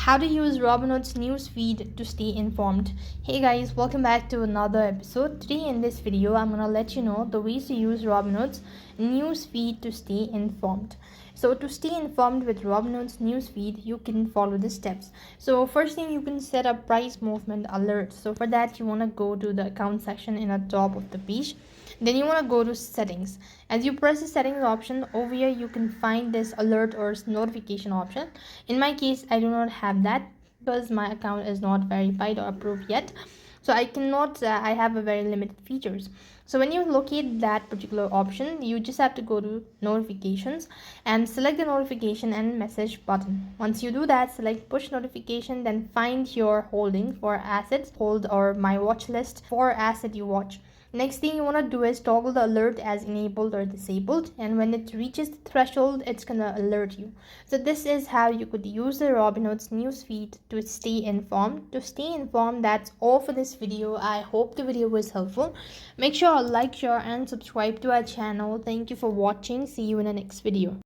How to use Robinhood's news feed to stay informed. Hey guys, welcome back to another episode. Today in this video, I'm gonna let you know the ways to use Robinhood's news feed to stay informed. So to stay informed with Robinhood's news feed, you can follow the steps. So first thing, you can set up price movement alerts. So for that, you wanna go to the account section in the top of the page. Then you want to go to settings. As you press the settings option over here, you can find this alert or notification option. In my case, I do not have that because my account is not verified or approved yet, so I cannot I have a very limited features. So when you locate that particular option, you just have to go to notifications and select the notification and message button. Once you do that, select push notification, then find your holding for assets, hold or my watch list for asset you watch. Next thing you want to do is toggle the alert as enabled or disabled, and when it reaches the threshold, it's gonna alert you. So this is how you could use the Robinhood's newsfeed to stay informed. That's all for this video. I hope the video was helpful. Make sure to like, share and subscribe to our channel. Thank you for watching. See you in the next video.